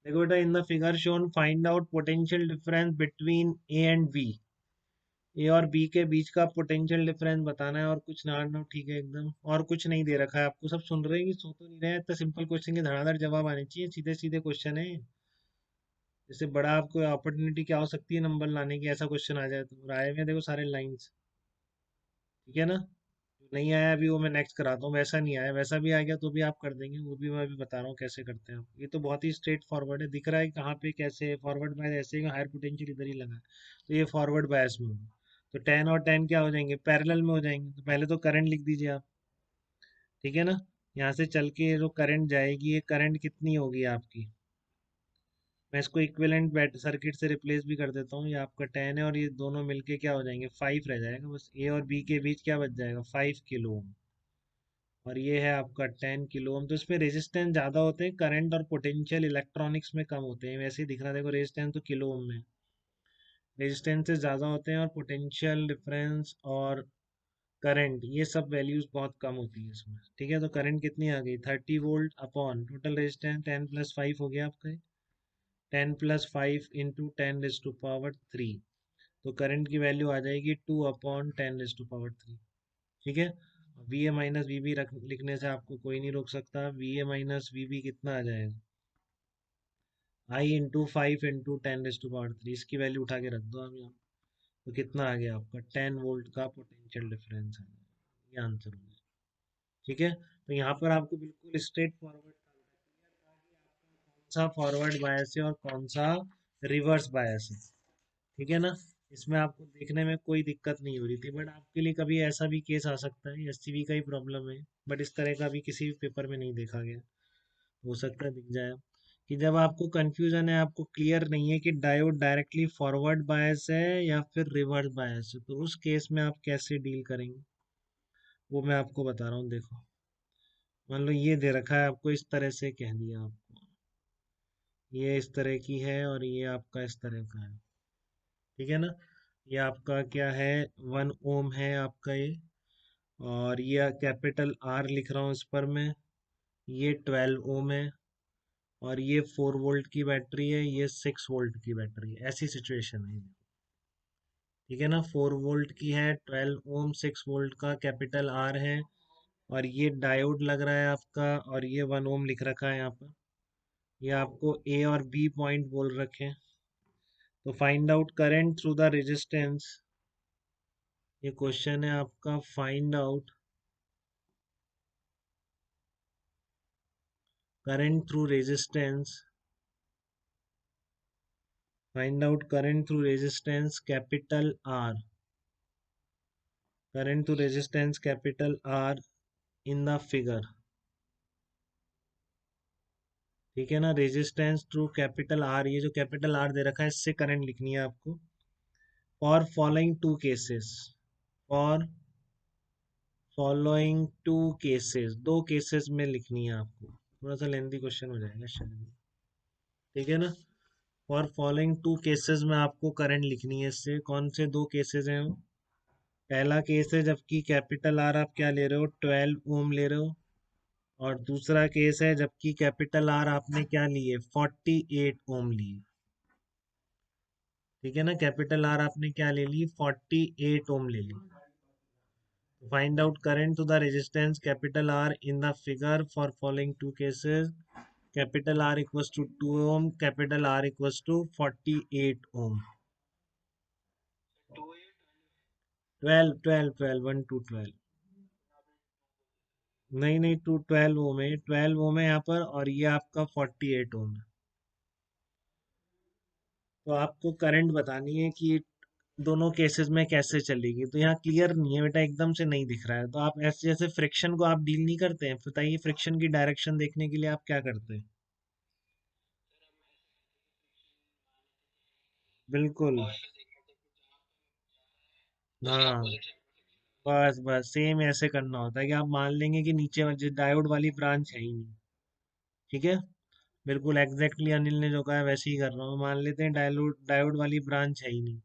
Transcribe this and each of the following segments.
देखो बेटा, in the figure shown find out potential difference between A and B. A और B के बीच का पोटेंशियल डिफरेंस बताना है, और कुछ ना नो, ठीक है एकदम, और कुछ नहीं दे रखा है आपको। सब सुन रहे हैं कि सो तो नहीं रहे हैं? इतना सिंपल क्वेश्चन के धड़ाधड़ जवाब आने चाहिए, सीधे सीधे क्वेश्चन है। इससे बड़ा आपको अपॉर्चुनिटी क्या हो सकती है नंबर लाने की? ऐसा क्वेश्चन आ जाए तो राय में देखो सारे लाइंस। ठीक है ना? जो नहीं आया अभी वो मैं नेक्स्ट कराता हूँ, वैसा नहीं आया, वैसा भी आ गया तो भी आप कर देंगे, वो भी मैं अभी बता रहा हूँ कैसे करते हैं आप। ये तो बहुत ही स्ट्रेट फॉरवर्ड है, दिख रहा है कहाँ पे कैसे फॉरवर्ड बायस, ऐसे हायर पोटेंशियल इधर ही लगा है, तो ये फॉरवर्ड बायस में होगा। तो 10 और 10 क्या हो जाएंगे? पैरेलल में हो जाएंगे। तो पहले तो करंट लिख दीजिए आप। ठीक है ना? यहाँ से चल के जो करंट जाएगी, ये करंट कितनी होगी आपकी? मैं इसको इक्विवेलेंट बैट सर्किट से रिप्लेस भी कर देता हूँ। ये आपका 10 है और ये दोनों मिलके क्या हो जाएंगे? 5 रह जाएगा। बस ए और बी के बीच क्या बच जाएगा? 5 किलो ओम। और ये है आपका 10 किलो ओम। तो इसमें रेजिस्टेंस ज़्यादा होते हैं, करंट और पोटेंशियल इलेक्ट्रॉनिक्स में कम होते हैं। वैसे ही दिख रहा है, देखो रेजिस्टेंस तो किलो ओम में, रेजिस्टेंसेस ज़्यादा होते हैं और पोटेंशियल डिफरेंस और करंट, ये सब वैल्यूज बहुत कम होती है इसमें। ठीक है, तो करंट कितनी आ गई? 30 वोल्ट अपॉन टोटल रेजिस्टेंस 10 + 5 हो गया आपका। 10 + 5 × 10⁻³ तो करंट की वैल्यू आ जाएगी 2/10⁻³। ठीक है, V A minus V B रख लिखने से आपको कोई नहीं रोक सकता। V A minus V B कितना आ जाएगा? I × 5 × 10⁻³। इसकी वैल्यू उठा के रख दो आप यहाँ। तो कितना आ गया आपका? 10 वोल्ट का पोटेंशियल डिफरेंस है। ये आंसर हो गया। ठीक है, तो यहाँ पर आपको बिल्कुल स्ट्रेट फॉरवर्ड कौन सा फॉरवर्ड बायस है और कौन सा रिवर्स बायस है। ठीक है ना? इसमें आपको देखने में कोई दिक्कत नहीं हो रही थी, बट आपके लिए कभी ऐसा भी केस आ सकता है, एससीबी का ही प्रॉब्लम है, बट इस तरह का भी किसी भी पेपर में नहीं देखा गया। हो सकता है दिख जाए कि जब आपको कंफ्यूजन है, आपको क्लियर नहीं है कि डायोड डायरेक्टली फॉरवर्ड बायस है या फिर रिवर्स बायस है, तो उस केस में आप कैसे डील करेंगे वो मैं आपको बता रहा हूँ। देखो, मान लो ये दे रखा है आपको, इस तरह से कह दिया आपको, ये इस तरह की है और ये आपका इस तरह का है। ठीक है ना? ये आपका क्या है? 1 ओम है आपका ये, और ये कैपिटल आर लिख रहा हूँ इस पर मैं। ये 12 ओम है, और ये 4 वोल्ट की बैटरी है, ये 6 वोल्ट की बैटरी है। ऐसी सिचुएशन है। ठीक है ना? 4 वोल्ट की है, 12 ओम, 6 वोल्ट का कैपिटल आर है, और ये डायोड लग रहा है आपका, और ये 1 ओम लिख रखा है यहाँ पर। ये आपको ए और बी पॉइंट बोल रखे हैं। तो find out current through the resistance. ये क्वेश्चन है आपका, find out current through resistance, find out current through resistance capital R, current through resistance capital R in the figure। ठीक है ना? रेजिस्टेंस थ्रू कैपिटल आर, ये जो capital are they रखा है इससे करंट लिखनी है आपको। For following two cases, for following two cases, दो केसेस में लिखनी है आपको। थोड़ा सा लेंथी क्वेश्चन हो जाएगा शायद। ठीक है ना? फॉर फॉलोइंग टू केसेस में आपको करंट लिखनी है इससे। कौन से दो केसेस हैं वो? पहला केस है जबकि कैपिटल आर आप क्या ले रहे हो? 12 ओम ले रहे हो। और दूसरा केस है जबकि कैपिटल आर आपने क्या लिए? 48 ओम लिए। ठीक है ना? कैपिटल आर आपने क्या ले ली? 48 ओम ले ली। Find out current to the resistance capital R in the figure for following two cases. Capital R equals to 2 ohm, capital R equals to 48 ohm. 12 1 to 12। नहीं नहीं, 12 ओम है, 12 ओम है यहाँ पर, और ये आपका 48 ओम है। तो आपको करंट बतानी है कि दोनों केसेस में कैसे चलेगी। तो यहाँ क्लियर नहीं है बेटा, एकदम से नहीं दिख रहा है। तो आप ऐसे, जैसे फ्रिक्शन को आप डील नहीं करते हैं, बताइए फ्रिक्शन की डायरेक्शन देखने के लिए आप क्या करते हैं? बिल्कुल, हाँ, बस बस सेम ऐसे करना होता है कि आप मान लेंगे कि नीचे वाली डायोड वाली ब्रांच है ही नहीं। ठीक है, बिल्कुल एग्जैक्टली अनिल ने जो कहा है वैसे ही कर रहा हूँ। मान लेते हैं डायोड डायोड वाली ब्रांच है ही नहीं।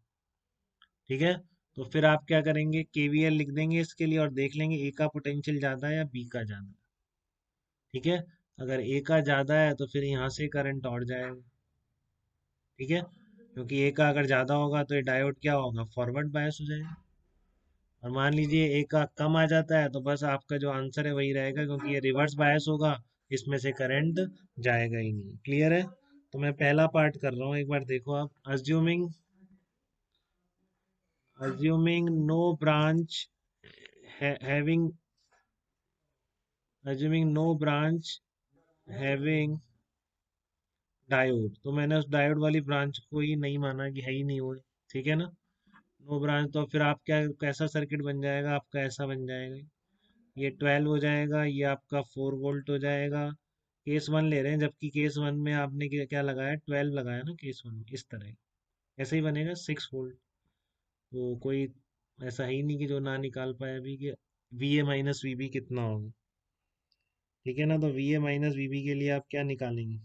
ठीक है, तो फिर आप क्या करेंगे? केवीएल लिख देंगे इसके लिए और देख लेंगे ए का पोटेंशियल ज़्यादा है या बी का ज़्यादा है। ठीक है, अगर ए का ज़्यादा है तो फिर यहाँ से करंट और जाएगा। ठीक है, क्योंकि ए का अगर ज़्यादा होगा तो ये डायोड क्या होगा, फॉरवर्ड बायस हो जाएगा। और मान लीजिए ए का कम आ जाता है तो बस आपका जो आंसर है वही रहेगा, क्योंकि ये रिवर्स बायस होगा, इसमें से करंट जाएगा ही नहीं। क्लियर है? तो मैं पहला पार्ट कर रहा हूँ, एक बार देखो आप। Assuming no branch having assuming no branch having diode, तो मैंने उस डायोड वाली ब्रांच को ही नहीं माना कि है ही नहीं वो। ठीक है ना? नो ब्रांच, तो फिर आप क्या, कैसा सर्किट बन जाएगा आपका, ऐसा बन जाएगा। ये 12 हो जाएगा, ये आपका 4 वोल्ट हो जाएगा। केस वन ले रहे हैं, जबकि केस वन में आपने क्या क्या लगाया, 12 लगाया ना केस वन में, इस तरह ऐसे ही बनेगा 6 वोल्ट। तो कोई ऐसा ही नहीं कि जो ना निकाल पाए अभी कि V A minus V B कितना होगा। ठीक है ना? तो V A minus V B के लिए आप क्या निकालेंगे,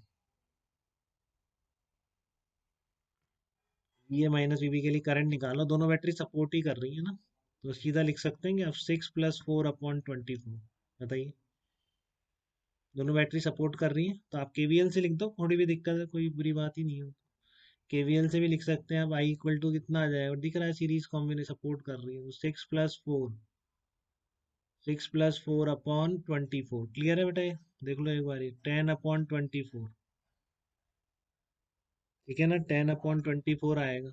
V A minus V B के लिए करंट निकालो, दोनों बैटरी सपोर्ट ही कर रही है ना, तो सीधा लिख सकते हैं कि आप 6 + 4/24। बताइए, दोनों बैटरी सपोर्ट कर रही है तो आप केवीएल से लिख दो, थोड़ी भी दिक्कत है, कोई बुरी बात ही नहीं है। केवीएल से भी लिख सकते हैं आप, आई इक्वल टू कितना आ जाएगा, दिख रहा है सीरीज कॉम्बिनेशन सपोर्ट कर रही है, तो 6 + 4 क्लियर है बेटा ये? देख लो एक बार, 10/24। ठीक है ना? 10/24 आएगा,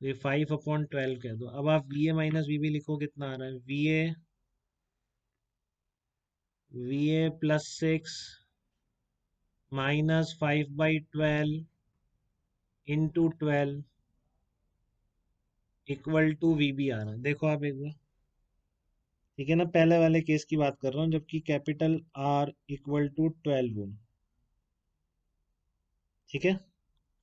तो ये 5/12 कह दो। अब आप V A minus V B लिखो, कितना आ रहा है, V A +6 -5/12 × 12 equal to V B आ रहा है। देखो आप एक बार, ठीक है ना? पहले वाले केस की बात कर रहा हूँ, जबकि कैपिटल आर इक्वल टू 12 ओम। ठीक है,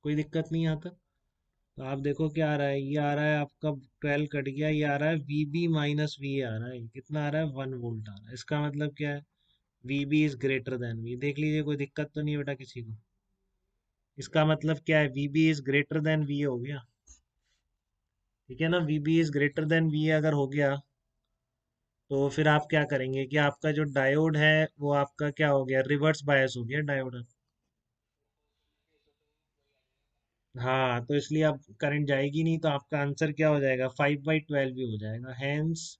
कोई दिक्कत नहीं आता। तो आप देखो क्या आ रहा है, ये आ रहा है आपका 12 कट गया, ये आ रहा है V B minus V A आ रहा है, कितना आ रहा है, 1 वोल्ट आ रहा है। इसका मतलब क्या है, V B is greater than V. देख लीजिए, कोई दिक्कत तो नहीं है बेटा किसी को? इसका मतलब क्या है, V B is greater than V A हो गया। ठीक है ना? V B is greater than V A अगर हो गया, तो फिर आप क्या करेंगे कि आपका जो डायोड है वो आपका क्या हो गया, रिवर्स बायस हो गया डायोड। हाँ, तो इसलिए अब करंट जाएगी नहीं, तो आपका आंसर क्या हो जाएगा, 5/12 भी हो जाएगा। हैंस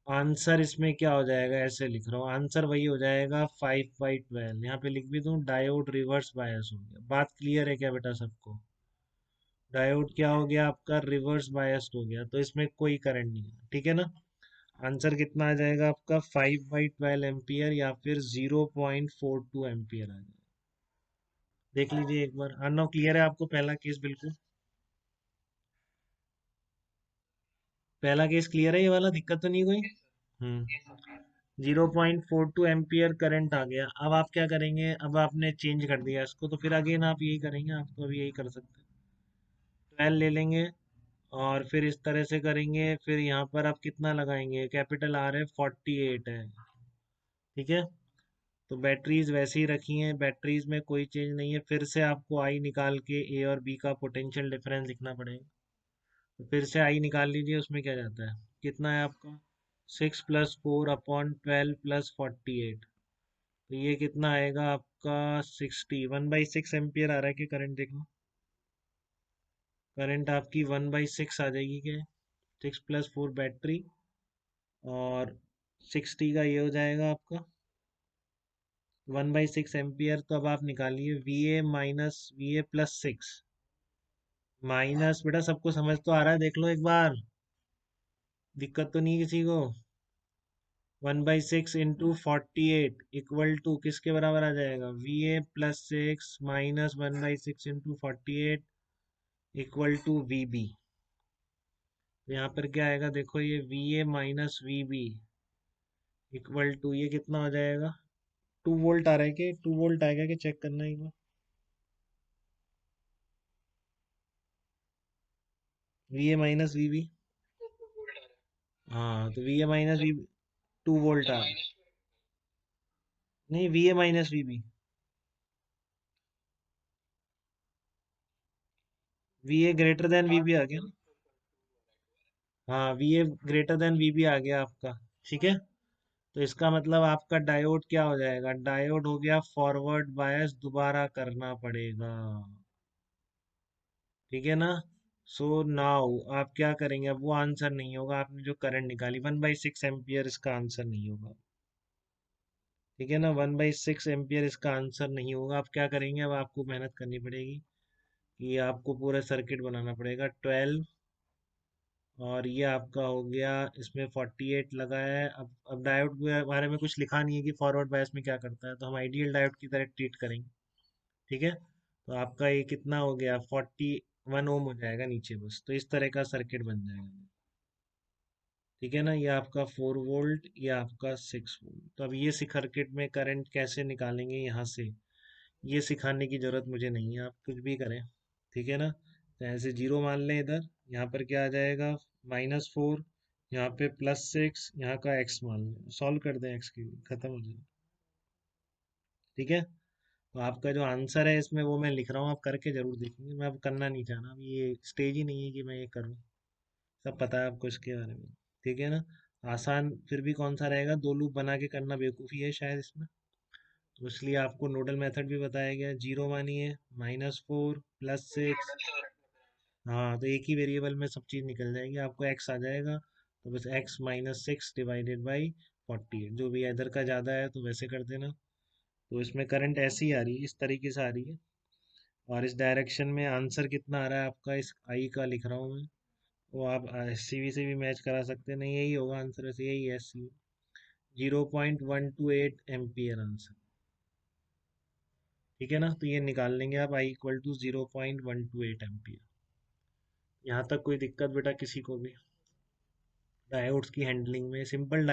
आंसर इसमें क्या हो जाएगा, ऐसे लिख रहा हूँ, आंसर वही हो जाएगा 5/12। यहाँ पे लिख भी दूँ, डायोड रिवर्स बायस हो गया। बात क्लियर है क्या बेटा सबको? डायोड क्या हो गया आपका, रिवर्स बायस्ड हो गया, तो इसमें कोई करंट नहीं है। ठीक है ना? आंसर कितना आ जाएगा आपका, 5/12 एम्पियर, या फिर 0.42 एम्पियर आ जाएगा। देख लीजिए एक बार, हाँ क्लियर है आपको पहला केस बिल्कुल? पहला केस क्लियर है ये वाला, दिक्कत तो नहीं कोई? हम्म, 0.42 एम्पियर करंट आ गया। अब आप क्या करेंगे, अब आपने चेंज कर दिया इसको, तो फिर अगेन आप यही करेंगे, आप तो अभी यही कर सकते हैं। 12 ले लेंगे और फिर इस तरह से करेंगे, फिर यहाँ पर आप कितना लगाएंगे, कैपिटल आर है, 48 है। ठीक है, तो बैटरीज वैसे ही रखी हैं, बैटरीज में कोई चेंज नहीं है। फिर से आपको आई निकाल के ए और बी का पोटेंशियल डिफरेंस लिखना पड़ेगा। तो फिर से आई निकाल लीजिए, उसमें क्या जाता है, कितना है आपका, 6 + 4/12 +48। तो ये कितना आएगा आपका, 1/6 एम्पियर आ रहा है कि करंट, देखना करंट आपकी 1/6 आ जाएगी क्या, 6 + 4 बैटरी, और 60 का ये हो जाएगा आपका 1/6 एम्पियर। तो अब आप निकालिए वी ए + 6 माइनस, बेटा सबको समझ तो आ रहा है, देख लो एक बार, दिक्कत तो नहीं है किसी को? 1/6 × 48 इक्वल टू किसके बराबर आ जाएगा, V A + 6 -1/6 × 48 equal to V B. तो यहाँ पर क्या आएगा, देखो ये V A minus V B equal to, ये कितना हो जाएगा, 2 वोल्ट आ रहा है कि 2 वोल्ट आएगा कि, चेक करना है एक बार। V A minus V B, हाँ, तो V A minus V, 2 volt आ, नहीं, V A minus V B, V A greater than V B आ गया ना। हाँ, V A greater than V B आ गया आपका। ठीक है, तो इसका मतलब आपका डायोड क्या हो जाएगा, डायोड हो गया फॉरवर्ड बायस, दोबारा करना पड़ेगा। ठीक है ना। सो नाउ आप क्या करेंगे, अब वो आंसर नहीं होगा, आपने जो करंट निकाली 1/6 एम्पियर, इसका आंसर नहीं होगा। ठीक है ना, 1/6 एम्पियर इसका आंसर नहीं होगा। आप क्या करेंगे, अब आपको मेहनत करनी पड़ेगी कि आपको पूरा सर्किट बनाना पड़ेगा। 12 और ये आपका हो गया, इसमें 48 लगा है। अब डायोड के बारे में कुछ लिखा नहीं है कि फॉरवर्ड बायस में क्या करता है, तो हम आइडियल डायोड की तरह ट्रीट करेंगे। ठीक है, तो आपका ये कितना हो गया, 41 ओम हो जाएगा नीचे बस। तो इस तरह का सर्किट बन जाएगा। ठीक है ना, ये आपका 4 वोल्ट, ये आपका 6 वोल्ट। तो अब ये सर्किट में करंट कैसे निकालेंगे यहाँ से, ये सिखाने की जरूरत मुझे नहीं है, आप कुछ भी करें। ठीक है ना, तो ऐसे जीरो मान लें इधर, यहाँ पर क्या आ जाएगा, -4, यहाँ पे +6, यहाँ का एक्स मान लें, सॉल्व कर दें एक्स के लिए, खत्म हो जाए। ठीक है, तो आपका जो आंसर है इसमें वो मैं लिख रहा हूँ, आप करके जरूर देखेंगे। मैं अब करना नहीं चाह रहा, अभी ये स्टेज ही नहीं है कि मैं ये करूँ। सब पता है आपको इसके बारे में। ठीक है ना, आसान फिर भी कौन सा रहेगा, दो लूप बना के करना बेवकूफ़ी है शायद इसमें। तो इसलिए आपको नोडल मेथड भी बताया गया है। जीरो मानिए, -4 +6, हाँ तो एक ही वेरिएबल में सब चीज़ निकल जाएगी, आपको एक्स आ जाएगा। तो बस x-6 डिवाइडेड बाई 48, जो भी है, इधर का ज़्यादा है तो वैसे कर देना। तो इसमें करंट ऐसी आ रही है, इस तरीके से आ रही है। और इस डायरेक्शन में आंसर कितना आ रहा है आपका, इस आई का लिख रहा हूँ मैं। वो आप सीवी से भी मैच करा सकते हैं, नहीं यही होगा आंसर, वैसे यही है सी, 0.128 आंसर। ठीक है ना, तो ये निकाल लेंगे आप, I = 0.128 एम्पियर। यहाँ तक कोई दिक्कत बेटा किसी को भी, डायोड्स की हैंडलिंग में सिंपल